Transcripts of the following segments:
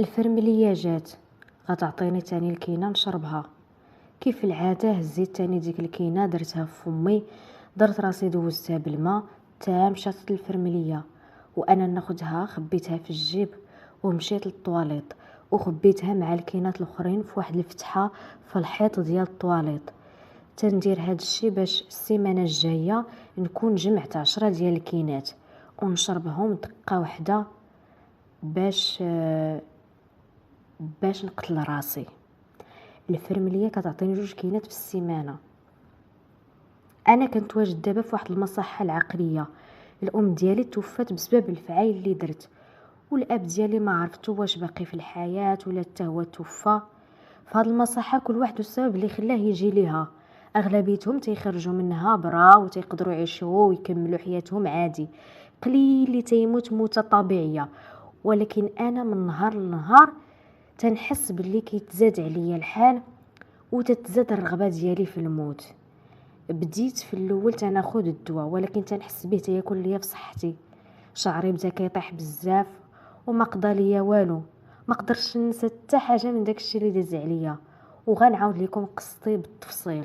الفرملية جات غتعطيني تاني الكينة نشربها. كيف العادة هزيت تاني ديك الكينة درتها في فمي، درت راسي دوزتها بالماء تا مشات الفرملية، وانا ناخدها خبيتها في الجيب ومشيت للطواليط وخبيتها مع الكينات الاخرين في واحد الفتحة في الحيط ديال الطواليط. تندير هاد الشي باش السيمانه الجايه نكون جمعت 10 ديال الكينات ونشربهم دقه واحده باش نقتل راسي. الفرمليه كتعطيني 2 كينات في السيمانه. انا كنت واجد دابا في واحد المصحه العقليه. الام ديالي توفات بسبب الفعايل اللي درت، والاب ديالي ما عرفتو واش باقي في الحياه ولا حتى هو توفى. في هاد المصحه كل واحد السبب اللي خلاه يجي ليها. اغلبيتهم تيخرجوا منها برا وتيقدروا يعيشوا ويكملوا حياتهم عادي، قليل اللي تيموت موته طبيعيه. ولكن انا من نهار لنهار تنحس باللي كيتزاد عليا الحال وتتزاد الرغبه ديالي في الموت. بديت في الاول تناخذ الدواء، ولكن تنحس به تياكل ليا في صحتي. شعري بدا كيطيح بزاف وما قضى ليا والو. ما قدرتش ننسى حتى حاجه من داكشي اللي داز عليا، وغنعاود لكم قصتي بالتفصيل.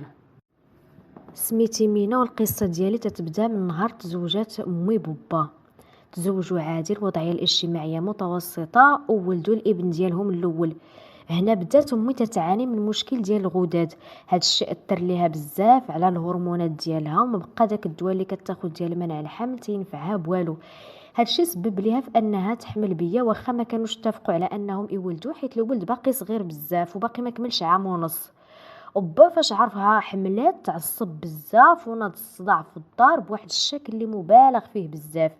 سميتي مينا، والقصه ديالي تتبدا من نهار تزوجات امي بوبا. تزوجوا عادي، الوضعيه الاجتماعيه متوسطه، وولدوا الابن ديالهم الاول. هنا بدات امي تتعاني من مشكل ديال الغدد. هذا الشيء اثر ليها بزاف على الهرمونات ديالها، وما بقى داك الدواء اللي كتاخذ ديال منع الحمل تينفعها بوالو. هذا الشيء سبب ليها في انها تحمل بيا، واخا ما كانوش اتفقوا على انهم يولدوا، حيت الولد باقي صغير بزاف وباقي ما كملش عام ونص. وبا فاش عرفها حملات تعصب بزاف وناض الصداع في الدار بواحد الشكل اللي مبالغ فيه بزاف،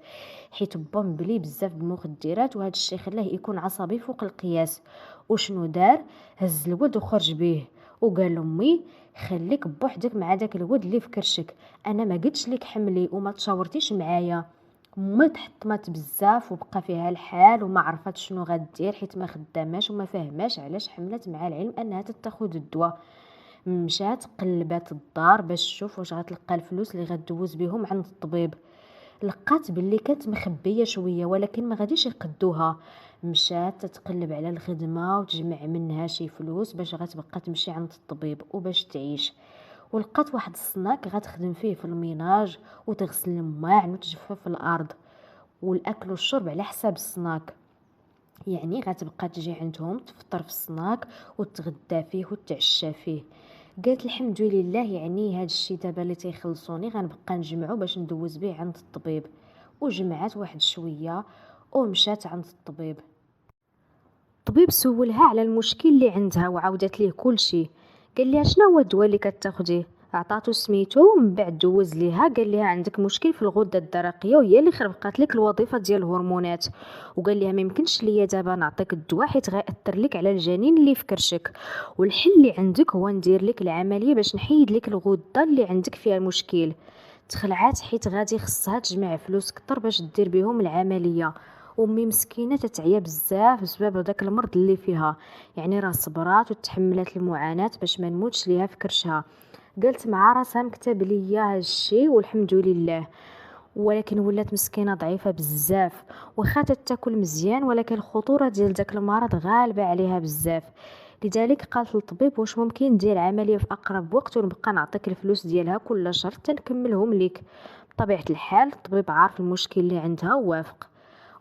حيت با مبلي بزاف بالمخدرات، وهذا الشيء خلاه يكون عصبي فوق القياس. وشنو دار؟ هز الولد وخرج به وقال لامي خليك بوحدك مع داك الولد اللي في كرشك، انا ما قلتش لك حملي وما تشاورتيش معايا. امي تحطمت بزاف وبقى فيها الحال وما عرفت شنو غدير، حيت ما خداماش وما فهماش علاش حملت، مع العلم انها تاخذ الدواء. مشات قلبات الدار باش تشوف واش غتلقى الفلوس اللي غدوز بهم عند الطبيب. لقات باللي كانت مخبيه شويه، ولكن ما غاديش يقدوها. مشات تتقلب على الخدمه وتجمع منها شي فلوس باش غتبقى تمشي عند الطبيب وباش تعيش. ولقات واحد الصناك غتخدم فيه في الميناج وتغسل الماعن وتجفف الارض، والاكل والشرب على حساب الصناك. يعني غتبقى تجي عندهم تفطر في الصناك وتغدى فيه وتعشى فيه. قالت الحمد لله، يعني هاد الشي دابا اللي تيخلصوني غنبقى نجمعو باش ندوز به عند الطبيب. وجمعات واحد شويه ومشات عند الطبيب. الطبيب سولها على المشكل اللي عندها وعاودت ليه كل شيء. قال لها شنو هو الدواء اللي كتاخديه؟ عطاتو سميتو ومن بعد دوز ليها، قال لها عندك مشكل في الغده الدرقيه وهي اللي خربقات لك الوظيفه ديال الهرمونات. وقال لها ما يمكنش ليا دابا نعطيك الدواء حيت غيأثر لك على الجنين اللي في كرشك، والحل اللي عندك هو ندير لك العمليه باش نحيد لك الغده اللي عندك فيها المشكل. تخلعات حيت غادي خصها تجمع فلوس كتر باش دير بهم العمليه. امي مسكينه تتعيا بزاف بسبب داك المرض اللي فيها، يعني راه صبرات وتحملت المعاناه باش ما نموتش ليها في كرشها. قالت مع راسها مكتب ليا هادشي والحمد لله. ولكن ولات مسكينه ضعيفه بزاف، واخا تاكل مزيان ولكن الخطوره ديال داك المرض غالبه عليها بزاف. لذلك قالت للطبيب واش ممكن ندير عمليه في اقرب وقت ونبقى نعطيك الفلوس ديالها كل شهر تنكملهم ليك. بطبيعه الحال الطبيب عارف المشكل اللي عندها ووافق.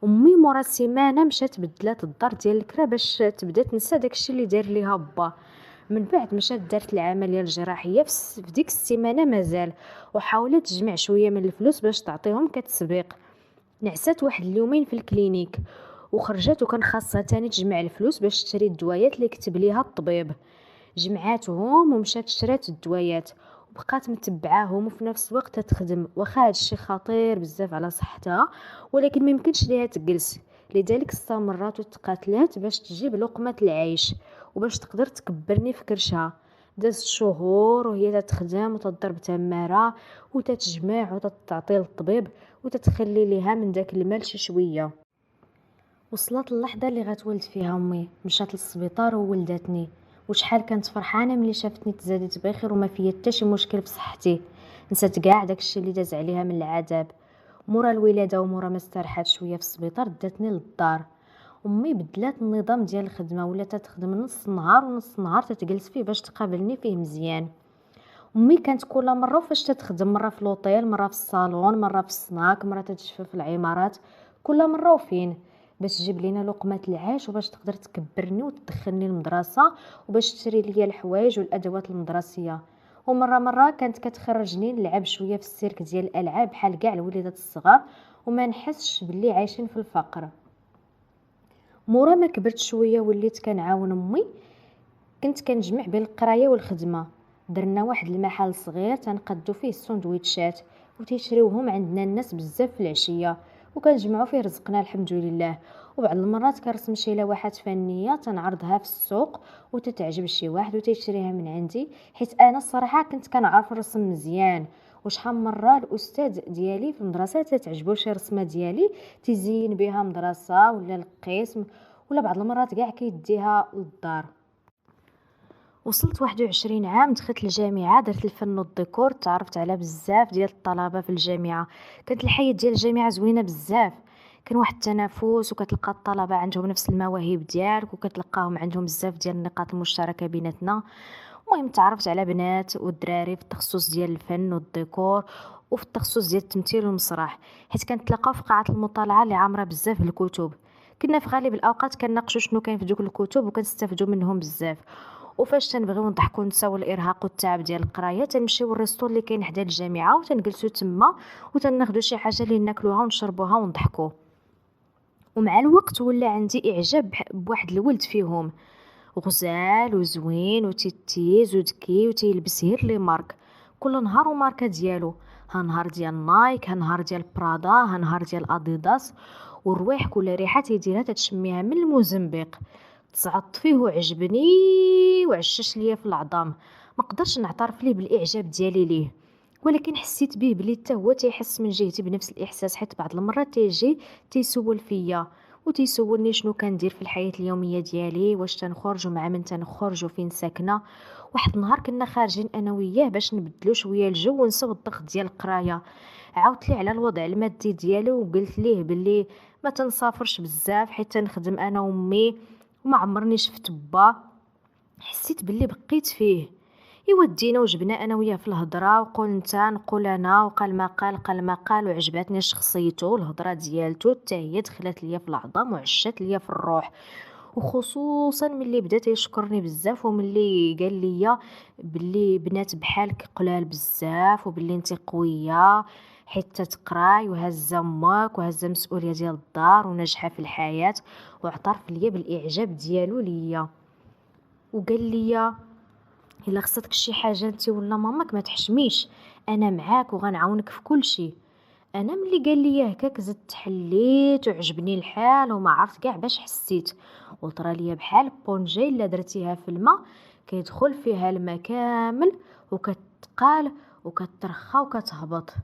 امي مورا سيمانه مشات بدلات الدار ديال الكرا باش تبدا تنسى داكشي اللي دار ليها با. من بعد مشات دارت العمليه الجراحيه في ديك السيمانه مازال، وحاولت تجمع شويه من الفلوس باش تعطيهم كتسبيق. نعست واحد اليومين في الكلينيك وخرجت، وكان خاصها تاني تجمع الفلوس باش تشري الدوايات اللي كتب ليها الطبيب. جمعاتهم ومشات شرات الدوايات وبقات متبعاهم وفي نفس الوقت تخدم، واخا هادشي خطير بزاف على صحتها ولكن ما يمكنش ليها تجلس. لذلك استمرت وتقاتلات باش تجيب لقمة العيش وباش تقدر تكبرني في كرشها. دازت شهور وهي تخدم وتضرب تماره وتتجمع وتعطي للطبيب وتتخلي ليها من داك المال شي شويه. وصلت اللحظه اللي غتولد فيها امي، مشات للسبيطار وولدتني. وشحال كانت فرحانه ملي شافتني تزادت بخير وما فيا حتى شي مشكل في صحتي. نسات كاع داكشي اللي داز عليها من العذاب. مورا الولاده ومورا ما استرحات شويه في السبيطار داتني للدار. امي بدلات النظام ديال الخدمه، ولا تخدم نص النهار ونص النهار تتجلس فيه باش تقابلني فيه مزيان. امي كانت كل مره فاش تخدم، مره في لوطيل، مره في الصالون، مره في السناك، مره تتشفى في العمارات، كل مره وفين باش تجيب لينا لقمه العيش وباش تقدر تكبرني وتدخلني المدرسه وباش تشري لي الحوايج والادوات المدرسيه. ومره كانت كتخرجني نلعب شويه في السيرك ديال الالعاب بحال كاع الوليدات الصغار، وما نحسش باللي عايشين في الفقر. مورا ما كبرت شويه وليت كنعاون امي، كنت كنجمع بين القرايه والخدمه. درنا واحد المحل صغير تنقدو فيه السندويتشات وتيشريوهم عندنا الناس بزاف في العشيه، وكنجمعوا فيه رزقنا الحمد لله. وبعض المرات كنرسم شي لوحات فنيه تنعرضها في السوق وتتعجب شي واحد وتيشريها من عندي، حيت انا الصراحه كنت كنعرف الرسم مزيان. وشحال مره الاستاذ ديالي في المدرسه تتعجبو شي رسمه ديالي تزين بها مدرسه ولا القسم، ولا بعض المرات كاع كيديها للدار. وصلت 21 عام دخلت الجامعة، درت الفن والديكور، تعرفت على بزاف ديال الطلبة في الجامعة. كانت الحياة ديال الجامعة زوينة بزاف، كان واحد التنافس وكتلقى الطلبة عندهم نفس المواهب ديالك وكتلقاهم عندهم بزاف ديال النقاط المشتركة بيناتنا. المهم تعرفت على بنات والدراري في التخصص ديال الفن والديكور وفي التخصص ديال التمثيل والمسرح، حيت كنتلاقاو في قاعة المطالعة اللي عامرة بزاف بالكتب. كنا في غالب الاوقات كنناقشوا شنو كاين في دوك الكتب وكنستافدوا منهم بزاف. وفاش تنبغيو نضحكوا نساو الارهاق والتعب ديال القرايه تنمشيو للريستو اللي كاين حدا الجامعه وتنجلسوا تما وتناخذوا شي حاجه اللي ناكلوها ونشربوها ونضحكوا. ومع الوقت ولا عندي اعجاب بواحد الولد فيهم، غزال وزوين وتيتيز وذكي وتيلبس غير لي مارك، كل نهار وماركه ديالو. ها نهار ديال نايك، ها نهار ديال برادا، ها نهار ديال اديداس. والروايح كل ريحه تيديرها تتشميها من الموزمبيق. تصعدت فيه وعجبني وعشش ليا في العظام. ما قدرش نعترف ليه بالاعجاب ديالي ليه، ولكن حسيت به بلي حتى هو تيحس من جهتي بنفس الاحساس، حيت بعض المرات تيجي تيسول فيا وتيسولني شنو كندير في الحياه اليوميه ديالي، واش تنخرج ومع من تنخرج وفين ساكنه. واحد النهار كنا خارجين انا وياه باش نبدلو شويه الجو ونساو الضغط ديال القرايه. عاودت ليه على الوضع المادي ديالو وقلت ليه بلي ما تنسافرش بزاف حيت تنخدم انا وامي وما عمرني شفت با. حسيت باللي بقيت فيه. ايوا دينا وجبنا انا وياه في الهضره، وقول انت نقول انا، وقال ما قال قال ما قال، وعجبتني شخصيته والهضره ديالته حتى هي دخلت ليا في العظام وعشات ليا في الروح. وخصوصا ملي بدا يشكرني بزاف وملي قال لي باللي بنات بحالك قلال بزاف وباللي انت قويه حتى تقراي وهزه امك وهزه مسؤوليه ديال الدار وناجحه في الحياه. واعترف ليا بالاعجاب ديالو ليا وقال لي الا خصتك شي حاجه انت ولا ماماك ما تحشميش، انا معاك وغنعاونك في كل شيء. انا ملي قال لي هكاك زدت حليت وعجبني الحال وما عرفت كاع باش حسيت. وطرا ليا بحال بونجي الا درتيها في الماء كيدخل فيها الماء كامل وكتقال وكترخى وكتهبط.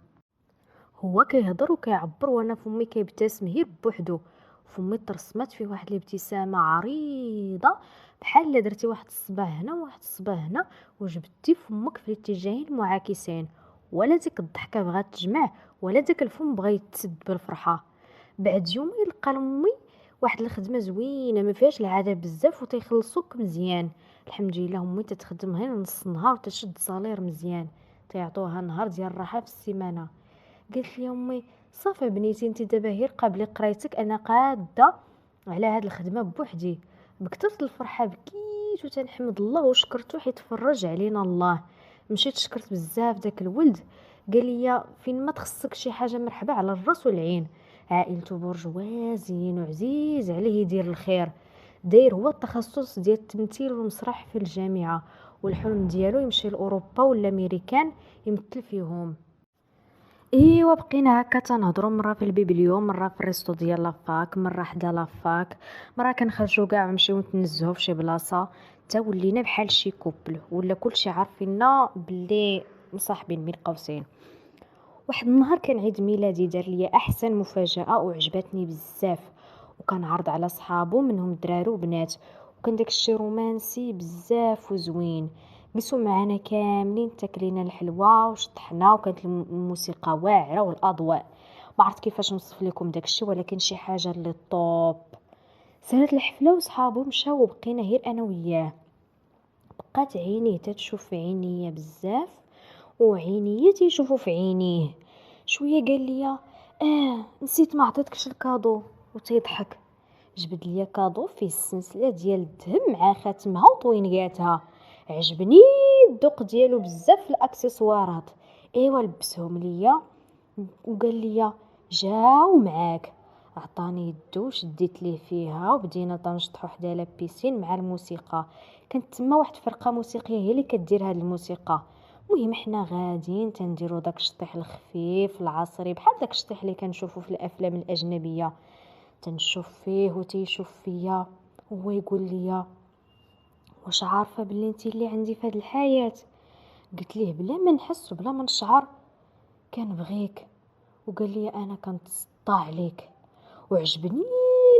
هو كيهضر وكيعبر وانا فمي كيبتسم غير بوحدو. فمي ترسمات فيه واحد الابتسامه عريضه بحال الا درتي واحد الصباع هنا وواحد الصباع هنا وجبتي فمك في الاتجاهين المعاكسين، ولا ديك الضحكه بغات تجمع ولا داك الفم بغى يتسد بالفرحه. بعد يومين لقى لامي واحد الخدمه زوينه ما فيهاش العذاب بزاف وتيخلصوك مزيان. الحمد لله امي تتخدم غير نص النهار وتشد صالير مزيان، تيعطوها نهار ديال الراحه في السيمانه. قالت لي امي صافي بنيتي انت دابا غير قبلي قرايتك، انا قاده على هاد الخدمه بوحدي. بكثرت الفرحه بكيت وتنحمد الله وشكرته حيت فرج علينا الله. مشيت شكرت بزاف داك الولد، قال لي فين ما تخصك شي حاجه مرحبا على الراس والعين. عائلته برجوازين وعزيز عليه يدير الخير. داير هو التخصص ديال التمثيل والمسرح في الجامعه، والحلم ديالو يمشي لاوروبا ولا امريكان يمثل فيهم. ايوا بقينا هكا تنهضروا مره في البيبليوم، مره في الريستو ديال لافاك، مره حدا لافاك، مره كنخرجوا كاع ونمشيو نتنزهوا في شي بلاصه. تا ولينا بحال شي كوبل ولا كلشي عارفيننا باللي مصاحبين بين قوسين. واحد النهار كان عيد ميلادي، دار ليا احسن مفاجاه وعجبتني بزاف، وكان عرض على صحابو منهم دراري وبنات، وكان داكشي رومانسي بزاف وزوين. جلسوا معنا كاملين تاكلينا الحلوى وشطحنا وكانت الموسيقى واعره والاضواء. ما عرفت كيفاش نوصف لكم داكشي ولكن شي حاجه اللي طوب. سالت الحفله وصحابو مشاو وبقينا غير انا وياه. بقات عينيه تتشوف في عينيا بزاف وعينيا تيشوفوا في عينيه. شويه قال لي نسيت ما عطيتكش الكادو وتيضحك. جبد ليا كادو فيه السلسله ديال الذهب مع خاتمها وطوينياتها. عجبني الذوق ديالو بزاف في الاكسسوارات. ايوا لبسهم ليا وقال لي جاو معاك. عطاني يدو شديت ليه فيها وبدينا تنشطحو حدا لابيسين مع الموسيقى. كانت تما واحد فرقه موسيقيه هي اللي كدير هاد الموسيقى. المهم حنا غاديين تنديرو داك الشطيح الخفيف العصري بحال داك الشطيح اللي كنشوفو في الافلام الاجنبيه. تنشوف فيه وتيشوف فيا وهو يقول لي واش عارفه بلي انت اللي عندي في هاد الحياه. قلت ليه بلا ما نحس وبلا ما نشعر كنبغيك. وقال لي انا كنتسطى عليك وعجبني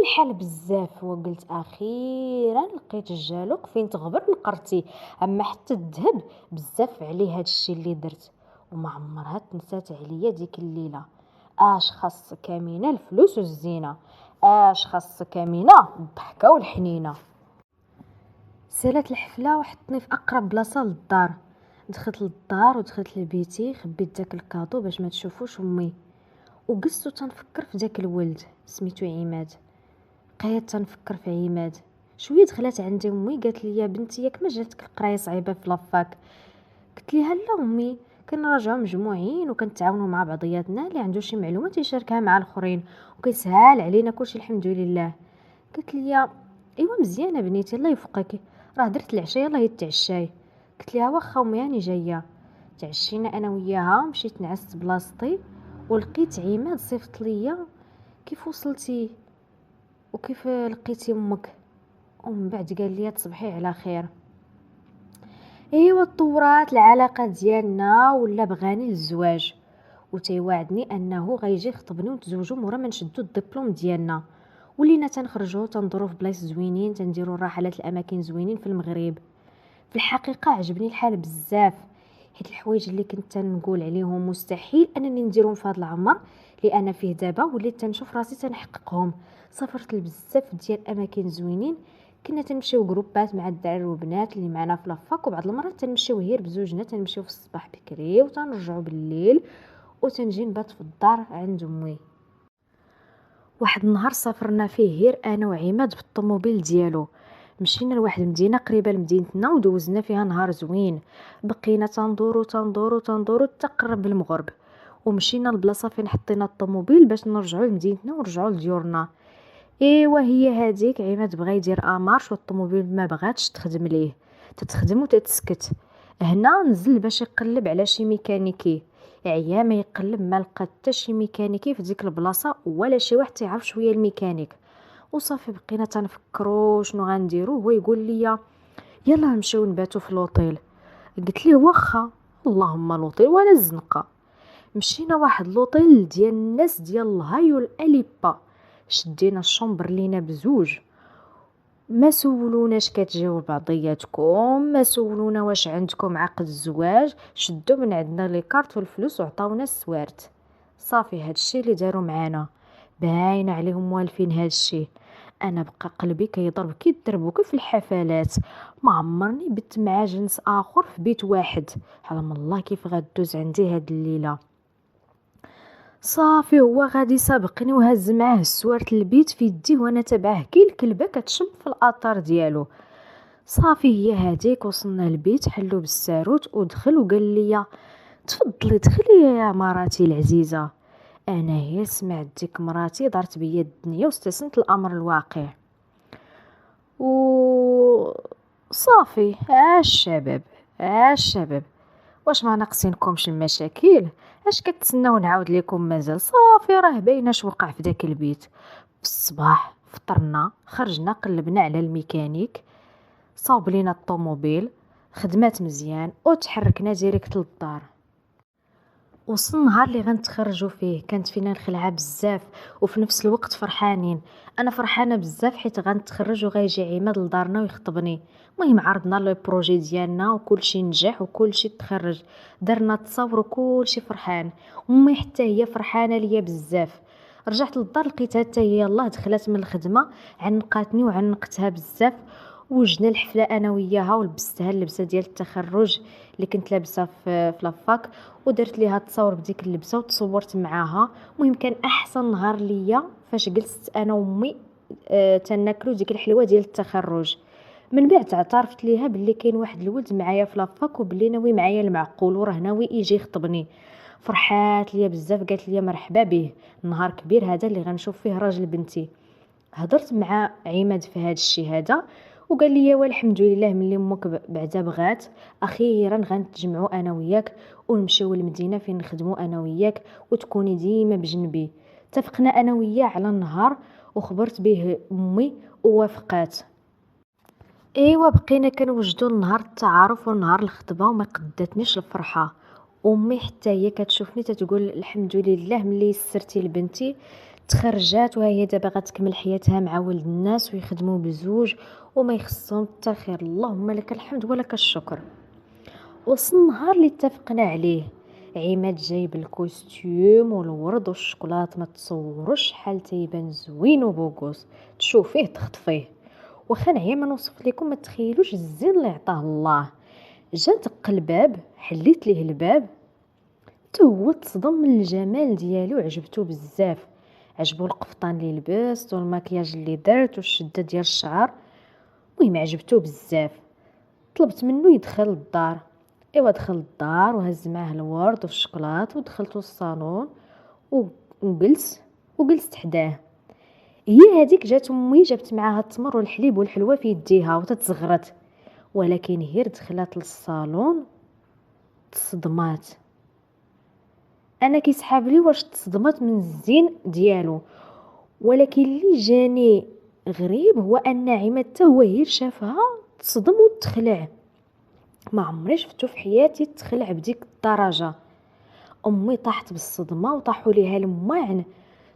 الحال بزاف. وقلت اخيرا لقيت الجالوق فين تغبر نقرتي. اما حتى الذهب بزاف عليه هادشي اللي درت وما عمرها تنسات عليا ديك الليله. اش خاصك امينه الفلوس والزينه، اش خاصك امينه الضحكه والحنينه. سالت الحفله وحطني في اقرب بلاصه للدار. دخلت للدار ودخلت لبيتي خبيت داك الكادو باش ما تشوفوش امي. وقصت تنفكر في داك الولد سميتو عماد. بقيت تنفكر في عماد. شويه دخلت عندي امي قالت لي يا بنتي ياك ما جاتك القرايه صعيبه في لافاك. قلت لها لا امي كنراجعوا مجموعين وكنتعاونوا مع بعضياتنا اللي عنده شي معلومات يشاركها مع الاخرين وكيسهال علينا كلشي الحمد لله. قلت لي ايوا مزيانه بنيتي الله يوفقك راه درت العشاء يلاه يتعشاي. قلت لها واخا امي راني جايه. تعشينا انا وياها مشيت نعست بلاصتي ولقيت عماد صيفط ليا كيف وصلتي وكيف لقيتي امك. ومن بعد قال لي تصبحي على خير. ايوا تطورات العلاقه ديالنا ولا بغاني للزواج وتيوعدني انه غيجي يخطبني ونتزوجوا مورا ما نشدوا الدبلوم ديالنا. ولينا تنخرجوا تنضروا في بلايص زوينين تنديروا الرحلات الاماكن زوينين في المغرب. في الحقيقه عجبني الحال بزاف حيت الحوايج اللي كنت تنقول عليهم مستحيل انني نديرهم في هذا العمر اللي انا فيه دابا وليت تنشوف راسي تنحققهم. سافرت لبزاف ديال اماكن زوينين. كنا تنمشيو جروبات مع الدراري والبنات اللي معنا في لافاك وبعض المرات تنمشيو غير بزوجنا تنمشيو في الصباح بكري وتنرجعوا بالليل وتنجي نبات في الدار عند امي. واحد النهار سافرنا فيه غير انا وعماد بالطوموبيل ديالو. مشينا لواحد المدينه قريبه لمدينتنا ودوزنا فيها نهار زوين. بقينا تندورو تقرب المغرب ومشينا لبلاصه فين حطينا الطوموبيل باش نرجعوا لمدينتنا ونرجعوا لديورنا. ايوا هي هذيك عماد بغى يدير امارش والطوموبيل ما بغاتش تخدم ليه تتخدم وتتسكت. هنا نزل باش يقلب على شي ميكانيكي. عيا ما يقلب ما لقى حتى شي ميكانيكي في ديك البلاصه ولا شي واحد تعرف شويه الميكانيك. وصافي بقينا تنفكروا شنو غنديروا. هو يقول لي يلا نمشيو نباتوا في لوطيل. قلت ليه واخا اللهم لوطيل ولا الزنقه. مشينا واحد لوطيل ديال الناس ديال الهاي والاليبا. شدينا الشومبر لينا بزوج. ما سولوناش كتجيو بعضياتكم ما سولونا واش عندكم عقد الزواج. شدوا من عندنا لي كارت والفلوس وعطاونا السوارت. صافي هادشي اللي داروا معانا. باين عليهم موالفين هادشي. انا بقى قلبي كيضرب كي الدربوكه في الحفلات. ما عمرني بت مع جنس اخر في بيت واحد. حرام الله كيف غدوز عندي هاد الليله. صافي هو غادي سابقني وهز معاه السوارت البيت في يديه وانا تبعه كي الكلبه كتشم في الاثار ديالو. صافي هي هذيك وصلنا البيت حلو بالساروت ودخل وقال لي تفضلي دخلي يا مراتي العزيزه. انا هي سمعت ديك مراتي دارت بيا الدنيا واستسنت الامر الواقع. و صافي الشباب واش ما ناقصينكمش المشاكل؟ اش كتسناو نعاود لكم مازال؟ صافي راه باينه اش وقع في داك البيت. في الصباح فطرنا خرجنا قلبنا على الميكانيك صاوب لينا الطوموبيل خدمات مزيان وتحركنا ديريكت للدار. وصل النهار اللي غنتخرجوا فيه كانت فينا الخلعه بزاف وفي نفس الوقت فرحانين. انا فرحانه بزاف حيت غنتخرج وغيجي عماد لدارنا ويخطبني. المهم عرضنا لو بروجي ديالنا وكلشي نجح وكلشي تخرج. درنا تصاور وكلشي فرحان. امي حتى هي فرحانه ليا بزاف. رجعت للدار لقيتها حتى هي يلاه دخلت من الخدمه، عنقاتني وعنقتها بزاف. وجنا الحفله انا وياها ولبستها اللبسه ديال التخرج اللي كنت لابسه في لافاك، ودرت ليها التصاور بديك اللبسه وتصورت معاها. المهم كان احسن نهار ليا فاش جلست انا وامي تناكلوا ديك الحلوه ديال التخرج. من بعد اعترفت ليها باللي كاين واحد الولد معايا في لافاك وبلي ناوي معايا المعقول وراه ناوي يجي يخطبني. فرحات ليا بزاف، قالت لي مرحبا به، نهار كبير هذا اللي غنشوف فيه راجل بنتي. هضرت مع عماد في هذا الشيء هذا وقال لي والحمد لله ملي امك بعدا بغات اخيرا غنتجمعوا انا وياك ونمشيو للمدينه فين نخدموا انا وياك وتكوني ديما بجنبي. اتفقنا انا وياه على النهار وخبرت به امي ووافقات. ايوا بقينا كنوجدوا نهار التعارف ونهار الخطبه وما قدتنيش الفرحه. امي حتى هي كتشوفني تتقول الحمد لله ملي يسرتي لبنتي تخرجات وهي دابا غتكمل حياتها مع ولد الناس ويخدموا بزوج وما يخصهم حتى الخير، اللهم لك الحمد ولك الشكر. وصل النهار اللي اتفقنا عليه، عماد جايب الكوستيوم والورد والشوكولات، ما تصوروش شحال تيبان زوين وبوغوس، تشوفيه تخطفيه. واخا نعيا ما نوصف لكم ما تخيلوش الزين اللي عطاه الله. جا دق الباب، حليت ليه الباب، حتى هو تصدم من الجمال ديالي وعجبته بزاف. عجبو القفطان اللي لبست والماكياج اللي درت والشده ديال الشعر، المهم عجبته بزاف. طلبت منه يدخل الدار. ايوا دخل الدار وهز معاه الورد والشوكولات ودخلت للصالون وجلست حداه. هي هذيك جات امي جابت معاها التمر والحليب والحلوى في يديها وتتزغرت، ولكن هي دخلت للصالون تصدمات. انا كيسحاب لي واش تصدمت من الزين ديالو، ولكن اللي جاني غريب هو ان عماد حتى هو هي شافها تصدم وتخلع. ما عمري شفتو في حياتي تخلع بديك الدرجه. امي طاحت بالصدمه وطاحوا ليها الماعن،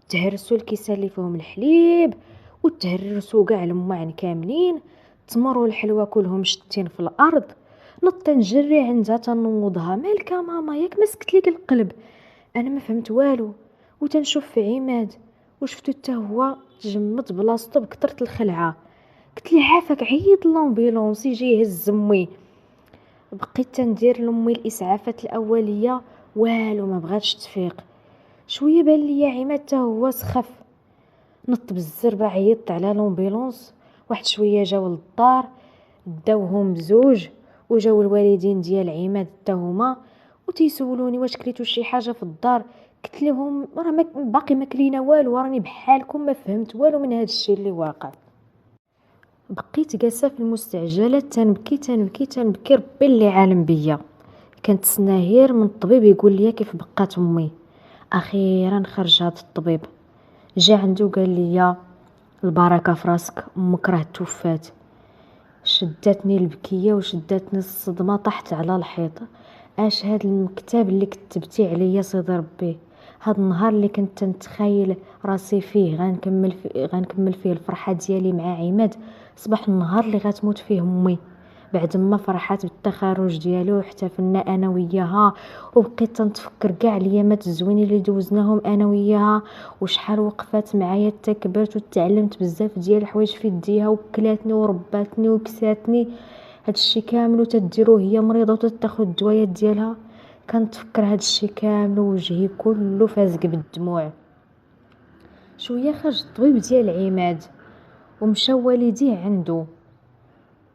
تهرسوا الكيسان اللي فيهم الحليب وتهرسوا كاع الماعن كاملين، التمر والحلوى كلهم شتين في الارض. نط نجري عندها تنوضها، مالك ماما ياك مسكت ليك القلب؟ انا ما فهمت والو وتنشوف في عماد وشفتو حتى هو تجمد بلاصتو بكثره الخلعه. قلت لي عافاك عيط لامبيلونس يجي يهز امي. بقيت تندير لامي الاسعافات الاوليه والو ما بغاتش تفيق. شويه بان لي عماد حتى هو سخف، نط بالزربه عيطت على لامبيلونس. واحد شويه جاو للدار داوهم بزوج، وجاو الوالدين ديال عماد حتى هما وتيسولوني واش كليتو شي حاجه في الدار. قلت لهم راه باقي ما كلينا والو، راني بحالكم ما فهمت والو من هذا الشيء اللي واقع. بقيت جالسه في المستعجله تنبكي ربي اللي عالم بيا. كنتسنى غير من الطبيب يقول لي كيف بقات امي. اخيرا خرج هذا الطبيب، جا عنده قال لي البركه في راسك امك راه توفات. شدتني البكيه وشدتني الصدمه، طحت على الحيط. اش هاد الكتاب اللي كتبتي عليا سيدي ربي؟ هاد النهار اللي كنت نتخيل راسي فيه غنكمل فيه الفرحه ديالي مع عماد، صباح النهار اللي غتموت فيه امي. بعد ما فرحات بالتخرج ديالو واحتفلنا انا وياها، وبقيت تنتفكر كاع الايامات الزوينين اللي دوزناهم انا وياها، وشحال وقفات معايا حتى كبرت وتعلمت بزاف ديال الحوايج في يديها وكلاتني ورباتني وكساتني. هادشي كامل وتديروه هي مريضه وتاخذ الدوايات ديالها. كنتفكر هادشي كامل ووجهي كله فازق بالدموع. شويه خرج الطبيب ديال عماد ومشى والديه عنده،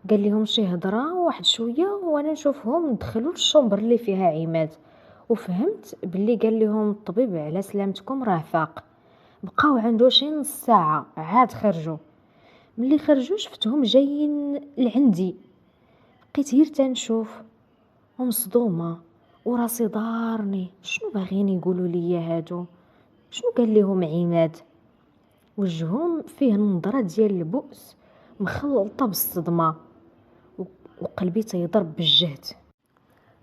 قال لهم شي هضره واحد شويه وانا نشوفهم دخلوا للشومبر اللي فيها عماد. وفهمت باللي قال لهم الطبيب على سلامتكم راه فاق. بقاو عنده شي نص ساعه عاد خرجوا. ملي خرجوا شفتهم جايين لعندي، بقيت غير تنشوف ومصدومه وراسي ضارني. شنو باغيين يقولوا لي هادو؟ شنو قال لهم عماد؟ وجههم فيه نظره ديال البؤس مخلطه بالصدمه، وقلبي تيضرب بالجهد.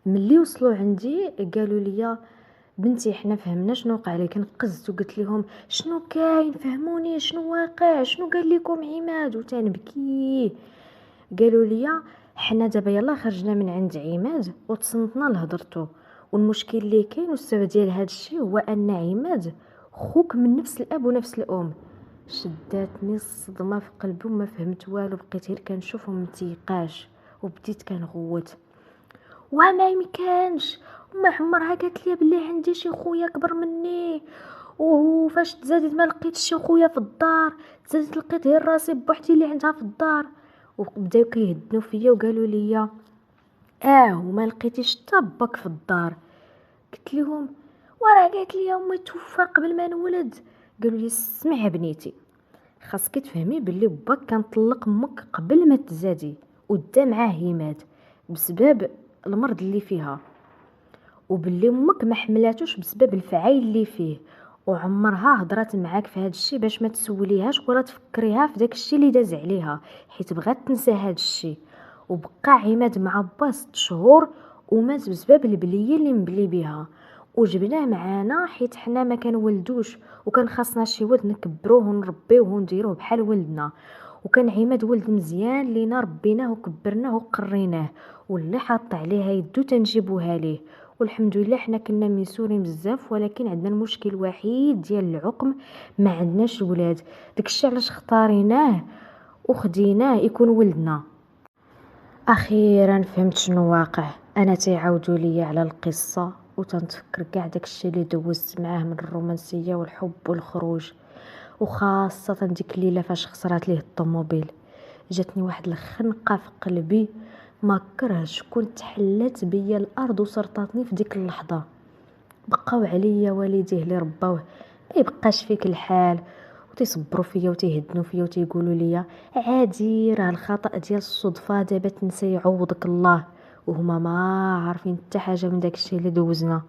ملي وصلوا عندي قالوا لي بنتي حنا فهمنا شنو وقع لك. نقزت وقلت لهم شنو كاين فهموني شنو واقع شنو قال لكم عماد وتنبكي. قالوا لي حنا دابا يلا خرجنا من عند عماد وتصنتنا لهضرته، والمشكل اللي كاين والسبب ديال هذا الشيء هو ان عماد خوك من نفس الاب ونفس الام. شداتني الصدمه في قلبي وما فهمت والو، بقيت غير كنشوفهم متيقاش وبديت كنغوت. وما يمكنش، وما عمرها قالت لي بلي عندي شي خويا كبر مني، وفاش تزادت ما لقيتش شي خويا في الدار، تزادت لقيت غير راسي بوحدي اللي عندها في الدار. وبداو كيهدنوا فيا وقالوا لي وما لقيتيش حتى باك في الدار. قلت لهم وراه قالت لي امي توفى قبل ما نولد. قالوا لي اسمعي بنيتي، خاصك تفهمي باللي باك كان طلق امك قبل ما تزادي ودا معاه هيمات بسبب المرض اللي فيها، وباللي امك ما حملاتوش بسبب الفعايل اللي فيه، وعمرها هضرات معاك في هذا الشيء باش ما تسوليهاش ولا تفكريها في داك الشيء اللي داز عليها، حيت بغات تنسى هذا الشيء. وبقى عماد مع با 6 شهور ومات بسبب البليه اللي مبلي بها، وجبناه معانا حيت حنا ما كنولدوش وكان خاصنا شي ولد نكبروه ونربيوه ونديروه بحال ولدنا. وكان عماد ولد مزيان لينا، ربيناه وكبرناه وقريناه، واللي حاط عليها يدو تنجيبوها ليه. والحمد لله حنا كنا ميسورين بزاف، ولكن عندنا المشكل الوحيد ديال العقم، ما عندناش ولاد. داكشي علاش اختاريناه وخديناه يكون ولدنا. اخيرا فهمت شنو واقع. انا تيعاودوا لي على القصه وتنتفكر كاع داكشي اللي دوزت معاه من الرومانسيه والحب والخروج، وخاصه ديك الليله فاش خسرات ليه الطوموبيل. جاتني واحد الخنقه في قلبي ما كرهش، كنت حلات بيا الارض وسرطاتني في ديك اللحظه. بقاو عليا والديه اللي رباوه ما يبقاش فيك الحال، وتيصبروا فيا وتيهدنوا فيا وتيقولوا لي عادي، راه الخطا ديال الصدفه، دابا تنسى يعوضك الله. وهما ما عارفين حتى حاجه من داكشي اللي دوزنا.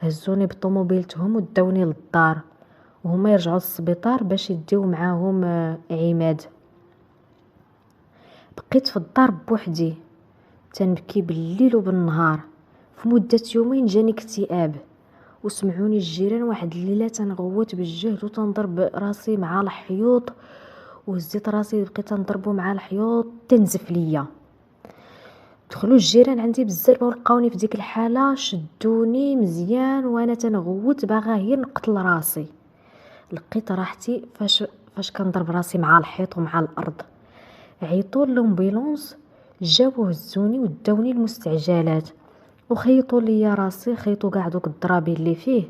هزوني بطوموبيلتهم وداوني للدار، وهما يرجعوا للسبيطار باش يديو معاهم عماد. بقيت في الدار بوحدي تنبكي بالليل وبالنهار. في مده يومين جاني اكتئاب، وسمعوني الجيران واحد الليله تنغوت بالجهد وتنضرب راسي مع الحيوط، وهزيت راسي بقيت نضربو مع الحيوط تنزف ليا. دخلوا الجيران عندي بالزربه ولقاوني في ديك الحاله، شدوني مزيان وانا تنغوت باغا هي نقتل راسي. لقيت راحتي فاش كنضرب راسي مع الحيط ومع الارض. عيطوا للامبيلونس، جاو هزوني وداوني المستعجلات، وخيطوا لي راسي، خيطوا كاع دوك الضرابي اللي فيه،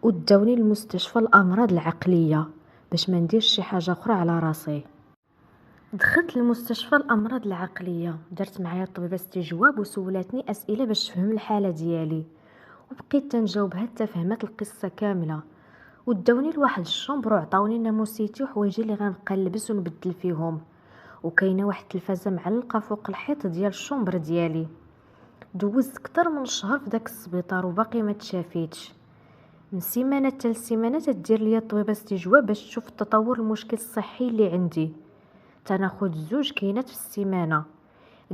وداوني للمستشفى الامراض العقليه باش ما نديرش شي حاجه اخرى على راسي. دخلت للمستشفى الامراض العقليه، درت معايا الطبيبه استجواب وسولاتني اسئله باش تفهم الحاله ديالي، وبقيت تنجاوبها حتى فهمت القصه كامله. وداوني لواحد الشومبر وعطاوني ناموسيتي وحوايجي اللي غنبقى نلبس ونبدل فيهم، وكاينه واحد التلفازه معلقه فوق الحيط ديال الشومبر ديالي. دوزت اكثر من شهر في داك السبيطار وباقي ما تشافيتش. من سيمانه حتى لسيمانه تدير ليا الطبيبه استجواب باش تشوف التطور المشكل الصحي اللي عندي. تناخد 2 كينات في السيمانه.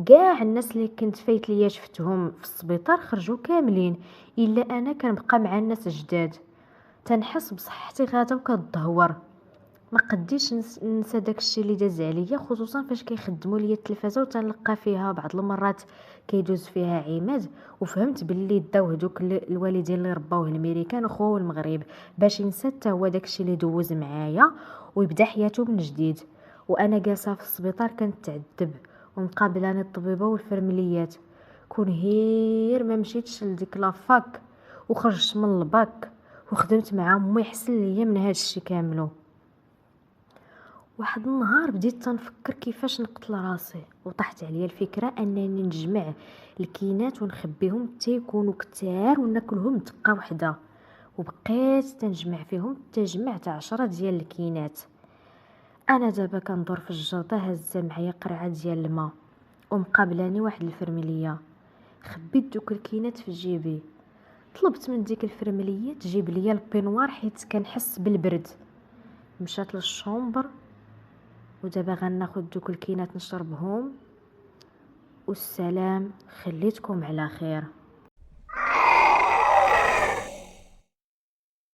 كاع الناس اللي كنت فايت ليا شفتهم في السبيطار خرجوا كاملين، الا انا كنبقى مع الناس جداد. تنحس بصحتي غاده وكتدهور. ما قديش ننسى داكشي اللي داز عليا، خصوصا فاش كيخدموا ليا التلفازه وتنلقى فيها بعض المرات كيدوز فيها عماد. وفهمت باللي داوه دوك الوالدين اللي رباوه الميريكان وخوه المغرب باش ينسى حتى هو داكشي اللي دوز معايا ويبدا حياته من جديد. وانا جالسه في السبيطار كنتعذب ومقابلاني الطبيبه والفرمليات. كون غير ما مشيتش لديك لافاك وخرجت من الباك وخدمت مع امي يحسن ليا من هذا الشيء كامله. واحد النهار بديت تنفكر كيفاش نقتل راسي، وطاحت عليا الفكره انني نجمع الكينات ونخبيهم حتى يكونوا كتار وناكلهم دقه واحده. وبقيت تنجمع فيهم حتى جمعت 10 ديال الكينات. انا دابا كندور في الجرده هازه معايا قرعه ديال الماء، ومقابلاني واحد الفرمليه. خبيت دوك الكينات في جيبي، طلبت من ديك الفرمليه تجيب ليا البينوار حيت كنحس بالبرد. مشات للشومبر، ودابا غناخد دوك الكينات نشربهم، والسلام. خليتكم على خير.